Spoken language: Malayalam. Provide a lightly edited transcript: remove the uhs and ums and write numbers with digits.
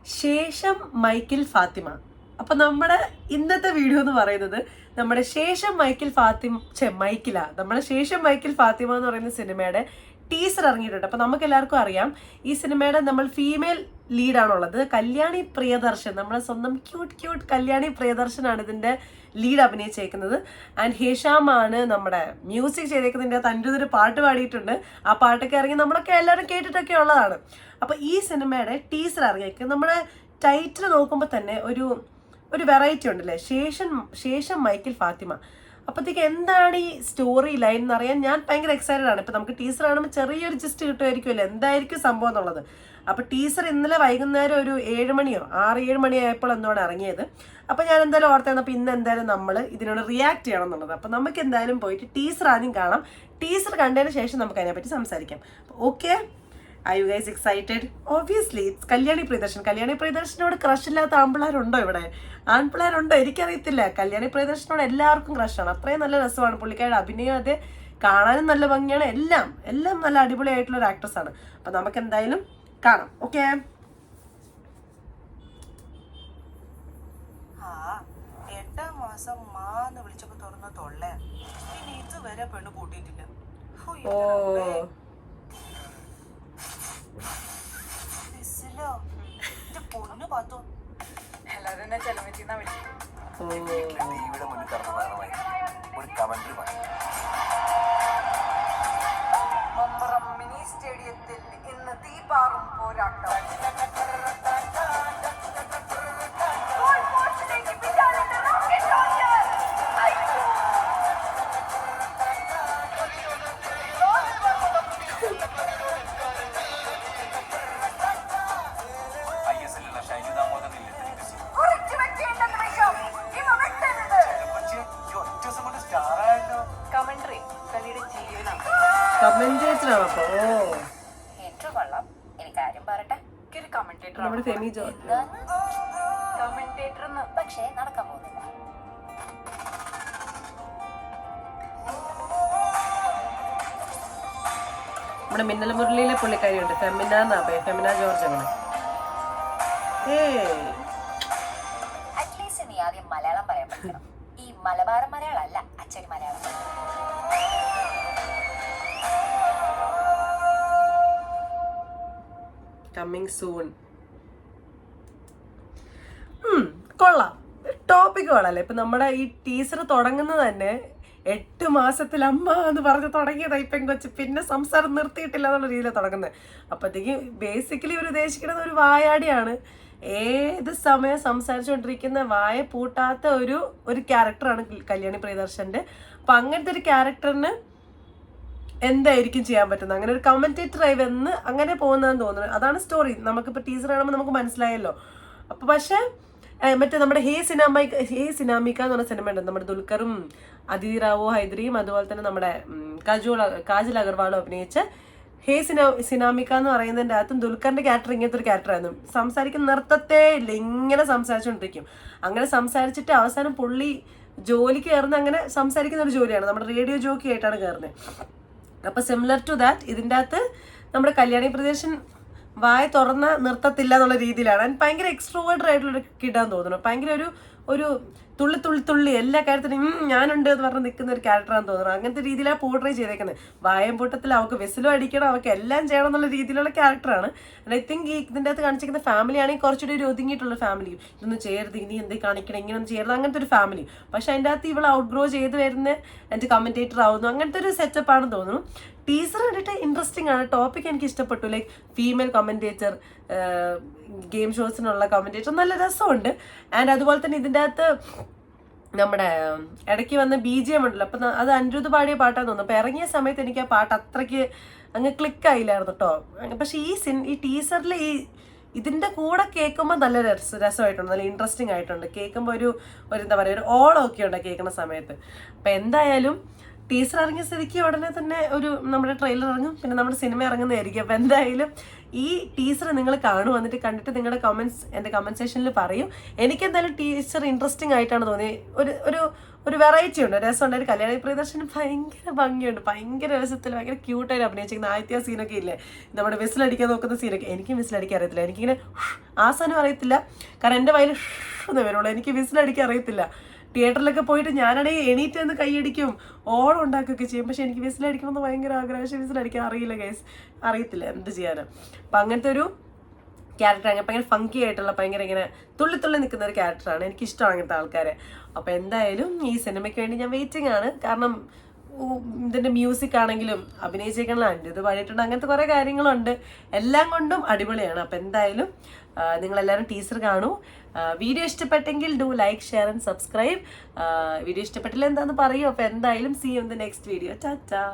ശേഷം മൈക്കിൾ ഫാത്തിമ. അപ്പൊ നമ്മുടെ ഇന്നത്തെ വീഡിയോ എന്ന് പറയുന്നത് നമ്മുടെ ശേഷം മൈക്കിൾ ഫാത്തിമ എന്ന് പറയുന്ന സിനിമയുടെ ടീസർ ഇറങ്ങിയിട്ടുണ്ട്. അപ്പൊ നമുക്ക് എല്ലാവർക്കും അറിയാം ഈ സിനിമയുടെ നമ്മൾ ഫീമെയിൽ ലീഡാണുള്ളത് കല്യാണി പ്രിയദർശൻ. നമ്മുടെ സ്വന്തം ക്യൂട്ട് കല്യാണി പ്രിയദർശനാണ് ഇതിന്റെ ലീഡ് അഭിനയിച്ചേക്കുന്നത്. ആൻഡ് ഹേഷാമാണ് നമ്മുടെ മ്യൂസിക് ചെയ്തേക്കുന്നതിൻ്റെ അനിരുദ്ധ ഒരു പാട്ട് പാടിയിട്ടുണ്ട്. ആ പാട്ടൊക്കെ ഇറങ്ങി നമ്മളൊക്കെ എല്ലാവരും കേട്ടിട്ടൊക്കെ ഉള്ളതാണ്. അപ്പൊ ഈ സിനിമയുടെ ടീസർ ഇറങ്ങിയേക്കുന്നത് നമ്മുടെ ടൈറ്റിൽ നോക്കുമ്പോൾ തന്നെ ഒരു വെറൈറ്റി ഉണ്ടല്ലേ, ശേഷം മൈക്കിൾ ഫാത്തിമ. അപ്പോഴത്തേക്ക് എന്താണ് ഈ സ്റ്റോറി ലൈൻ എന്നറിയാൻ ഞാൻ ഭയങ്കര എക്സൈറ്റഡ് ആണ്. ഇപ്പം നമുക്ക് ടീസർ കാണുമ്പോൾ ചെറിയൊരു ജസ്റ്റ് കിട്ടുമായിരിക്കുമല്ലോ എന്തായിരിക്കും സംഭവം എന്നുള്ളത്. അപ്പോൾ ടീസർ ഇന്നലെ വൈകുന്നേരം ഒരു 7 മണിയോ 6-7 മണിയായപ്പോൾ എന്നോട് ഇറങ്ങിയത്. അപ്പോൾ ഞാൻ എന്തായാലും ഓർത്തപ്പോൾ ഇന്ന് എന്തായാലും നമ്മൾ ഇതിനോട് റിയാക്ട് ചെയ്യണം എന്നുള്ളത്. അപ്പോൾ നമുക്ക് എന്തായാലും പോയിട്ട് ടീസർ ആദ്യം കാണാം. ടീസർ കണ്ടതിന് ശേഷം നമുക്ക് അതിനെപ്പറ്റി സംസാരിക്കാം. Okay, Are you guys excited? Obviously, it's Kalyani പ്രിയദർശനോട് ക്രഷ് ഇല്ലാത്ത ആൺപിള്ളേരുണ്ടോ ഇവിടെ? ആൺപിള്ളേരുണ്ടോ എനിക്കറിയത്തില്ല. കല്യാണി പ്രിയദർശനോട് എല്ലാവർക്കും ക്രഷാണ്. അത്രയും നല്ല രസമാണ് പുള്ളിക്കാരുടെ അഭിനയം. അത് കാണാനും നല്ല ഭംഗിയാണ്. എല്ലാം നല്ല അടിപൊളിയായിട്ടുള്ള ഒരു ആക്ട്രസ് ആണ്. അപ്പൊ നമുക്ക് എന്തായാലും കാണാം. ഓക്കെ, 8 മാസം മാന്ന് വിളിച്ചപ്പോ തുറന്ന തൊള്ളേ ഇനി ഇതുവരെ പെണ്ണ് കൂട്ടിയിട്ടില്ല. ഓ പൊണ്ണു പാത്തു എല്ലാരും എന്നെ ചെലവെത്തിന്നാ വിളിക്കും. മമ്പറം മിനി സ്റ്റേഡിയത്തിൽ ഇന്ന് തീപാറും പോരാട്ടം. കമന്റേറ്ററാണ്. അപ്പൊ നമ്മുടെ ഫെമി ജോർജ് പക്ഷേ നടക്കാൻ പോകുന്നില്ല. നമ്മുടെ മിന്നൽ മുരളിയിലെ പുള്ളിക്കാരിയുണ്ട്, ഫെമിന ജോർജ്. അങ്ങനെ അറ്റ്ലീസ്റ്റ് നീ ആദ്യം മലയാളം പറയാൻ പറ്റണം. ഈ മലബാർ മലയാളം അല്ല, അച്ചടി മലയാളം. Coming soon. കൊള്ളാം, ടോപ്പിക് കൊള്ളാല്ലേ. ഇപ്പൊ നമ്മുടെ ഈ ടീസർ തുടങ്ങുന്നത് തന്നെ 8 മാസത്തിൽ അമ്മ എന്ന് പറഞ്ഞ് തുടങ്ങിയതായി പെങ്കൊച്ച്. പിന്നെ സംസാരം നിർത്തിയിട്ടില്ല എന്നുള്ള രീതിയിലാണ് തുടങ്ങുന്നത്. അപ്പോഴത്തേക്ക് ബേസിക്കലി ഒരു ഉദ്ദേശിക്കുന്നത് ഒരു വായാടിയാണ്. ഏത് സമയം സംസാരിച്ചുകൊണ്ടിരിക്കുന്ന വായ പൂട്ടാത്ത ഒരു ക്യാരക്ടറാണ് കല്യാണി പ്രിയദർശന്റെ. അപ്പൊ അങ്ങനത്തെ ഒരു ക്യാരക്ടറിന് എന്തായിരിക്കും ചെയ്യാൻ പറ്റുന്നത്? അങ്ങനെ ഒരു കമന്റേറ്ററായി വന്ന് അങ്ങനെ പോകുന്നതെന്ന് തോന്നുന്നു. അതാണ് സ്റ്റോറി. നമുക്കിപ്പോൾ ടീച്ചർ കാണുമ്പോൾ നമുക്ക് മനസ്സിലായല്ലോ. അപ്പോൾ പക്ഷേ മറ്റേ നമ്മുടെ ഹേ സിനാമിക്ക എന്ന് പറഞ്ഞ സിനിമ ഉണ്ട്. നമ്മുടെ ദുൽഖറും അതിഥി റാവു ഹൈദരിയും അതുപോലെ തന്നെ നമ്മുടെ കാജൽ അഗർവാളും അഭിനയിച്ച ഹേ സിനാമിക്ക എന്ന് പറയുന്നതിൻ്റെ അകത്തും ദുൽഖറിന്റെ ക്യാരക്ടർ ഇങ്ങനത്തെ ഒരു ക്യാരക്ടറായിരുന്നു. സംസാരിക്കുന്ന നൃത്തത്തെ ഇല്ല, ഇങ്ങനെ സംസാരിച്ചുകൊണ്ടിരിക്കും. അങ്ങനെ സംസാരിച്ചിട്ട് അവസാനം പുള്ളി ജോലിക്ക് കയറുന്ന അങ്ങനെ സംസാരിക്കുന്ന ഒരു ജോലിയാണ്. നമ്മുടെ റേഡിയോ ജോക്കി ആയിട്ടാണ് കയറുന്നത്. അപ്പൊ സിമിലർ ടു ദാറ്റ് ഇതിൻ്റെ അകത്ത് നമ്മുടെ കല്യാണി പ്രദേശൻ വായ തുറന്ന നിർത്തത്തില്ല എന്നുള്ള രീതിയിലാണ്. ഭയങ്കര എക്സ്ട്രോവേർട്ടഡ് ആയിട്ടുള്ളൊരു കിടാന്ന് തോന്നുന്നു. ഭയങ്കര ഒരു തുള്ളി എല്ലാ കാര്യത്തിനും ഞാനുണ്ട് എന്ന് പറഞ്ഞ് നിൽക്കുന്ന ഒരു ക്യാരക്ടറാന്ന് തോന്നുന്നു. അങ്ങനത്തെ രീതിയിലാണ് പോർട്രേ ചെയ്തേക്കുന്നത്. വായം പൂട്ടത്തിൽ അവൾക്ക് വെസിലും അടിക്കണം, അവൾക്ക് എല്ലാം ചെയ്യണം എന്നുള്ള രീതിയിലുള്ള ക്യാരക്ടറാണ്. ആൻഡ് ഐ തിങ്ക് ഇതിൻ്റെ അകത്ത് കാണിച്ചിരിക്കുന്ന ഫാമിലി ആണെങ്കിൽ കുറച്ചുകൂടി ഒരു ഒതുങ്ങിയിട്ടുള്ള ഫാമിലി. ഇതൊന്നും ചെയ്യരുത്, ഇനി എന്ത് കാണിക്കണം, ഇങ്ങനൊന്നും ചെയ്യരുത്, അങ്ങനത്തെ ഒരു ഫാമിലി. പക്ഷെ അതിൻ്റെ അകത്ത് ഇവൾ ഔട്ട്ഗ്രോ ചെയ്ത് വരുന്ന എൻ്റെ കമന്റേറ്റർ ആവുന്നു. അങ്ങനത്തെ ഒരു സെറ്റപ്പ് ആണെന്ന് തോന്നുന്നു. ടീസർ കണ്ടിട്ട് ഇൻട്രസ്റ്റിംഗ് ആണ്. ടോപ്പിക് എനിക്ക് ഇഷ്ടപ്പെട്ടു. ലൈക്ക് ഫീമെയിൽ കമന്റേറ്റർ, ഗെയിം ഷോസിനുള്ള കമന്റേറ്റർ, നല്ല രസമുണ്ട്. ആൻഡ് അതുപോലെ തന്നെ ഇതിൻ്റെ അകത്ത് നമ്മുടെ ഇടയ്ക്ക് വന്ന BGM ഉണ്ടല്ലോ, അപ്പം അത് അനിരുദ്ധ പാടിയ പാട്ടാന്ന് തോന്നുന്നു. അപ്പം ഇറങ്ങിയ സമയത്ത് എനിക്ക് ആ പാട്ട് അത്രയ്ക്ക് അങ്ങ് ക്ലിക്കായില്ലായിരുന്നു കേട്ടോ. പക്ഷെ ഈ ടീസറിൽ ഇതിൻ്റെ കൂടെ കേൾക്കുമ്പോൾ നല്ല രസമായിട്ടുണ്ട്, നല്ല ഇൻട്രസ്റ്റിംഗ് ആയിട്ടുണ്ട്. കേൾക്കുമ്പോൾ ഒരു എന്താ പറയുക, ഒരു ഓളമൊക്കെ ഉണ്ട് കേൾക്കുന്ന സമയത്ത്. അപ്പം എന്തായാലും ടീസർ ഇറങ്ങിയ സ്ഥിതിക്ക് ഉടനെ തന്നെ നമ്മുടെ ട്രെയിലർ ഇറങ്ങും, പിന്നെ നമ്മുടെ സിനിമ ഇറങ്ങുന്നതായിരിക്കും. അപ്പം എന്തായാലും ഈ ടീസർ നിങ്ങൾ കാണും, എന്നിട്ട് കണ്ടിട്ട് നിങ്ങളുടെ കമൻസ് എൻ്റെ കമൻറ്റ് സെക്ഷനിൽ പറയും. എനിക്കെന്തായാലും ടീച്ചർ ഇൻട്രസ്റ്റിംഗ് ആയിട്ടാണ് തോന്നിയത്. ഒരു വെറൈറ്റി ഉണ്ട്, രസമുണ്ട്. ഒരു കല്യാണി പ്രിയദർശന് ഭയങ്കര ഭംഗിയുണ്ട്, ഭയങ്കര രസത്തിൽ ഭയങ്കര ക്യൂട്ടായിട്ട് അഭിനയിച്ചിരിക്കുന്ന ആദ്യത്തെ സീനൊക്കെ ഇല്ലേ, നമ്മുടെ വിസിലടിക്കാൻ നോക്കുന്ന സീനൊക്കെ. എനിക്കും വിസിലടിക്കാൻ അറിയത്തില്ല, എനിക്കിങ്ങനെ ആ സാധനം അറിയത്തില്ല, കാരണം എൻ്റെ വയലിൽ എന്ന് വരുള്ളൂ. എനിക്ക് വിസിലടിക്കാൻ അറിയത്തില്ല. തിയേറ്ററിലൊക്കെ പോയിട്ട് ഞാനാണെങ്കിൽ എണീറ്റ് നിന്ന് കൈയടിക്കും, ഓളം ഉണ്ടാക്കുകയൊക്കെ ചെയ്യും. പക്ഷെ എനിക്ക് വിസിലടിക്കണമെന്ന് ഭയങ്കര ആഗ്രഹം, പക്ഷെ വിസിലടിക്കാൻ അറിയില്ല ഗൈസ്, അറിയത്തില്ല എന്ത് ചെയ്യാനും. അപ്പം അങ്ങനത്തെ ഒരു ക്യാരക്ടർ, ഭയങ്കര ഫങ്കി ആയിട്ടുള്ള, ഭയങ്കര ഇങ്ങനെ തുള്ളി നിൽക്കുന്ന ഒരു ക്യാരക്ടറാണ്. എനിക്കിഷ്ടമാണ് അങ്ങനത്തെ ആൾക്കാരെ. അപ്പോൾ എന്തായാലും ഈ സിനിമയ്ക്ക് വേണ്ടി ഞാൻ വെയിറ്റിംഗ് ആണ്. കാരണം ഇതിൻ്റെ മ്യൂസിക് ആണെങ്കിലും അഭിനയിച്ചേക്കാണെങ്കിലും ഇത് പാടിയിട്ടുണ്ട്, അങ്ങനത്തെ കുറേ കാര്യങ്ങളുണ്ട്. എല്ലാം കൊണ്ടും അടിപൊളിയാണ്. അപ്പോൾ എന്തായാലും നിങ്ങളെല്ലാവരും ടീസർ കാണൂ. വീഡിയോ ഇഷ്ടപ്പെട്ടെങ്കിൽ do like, share and subscribe. Video ഇഷ്ടപ്പെട്ടില്ല എന്താണെന്ന് പറയൂ. അപ്പോൾ എന്തായാലും see you in the next video. Tata.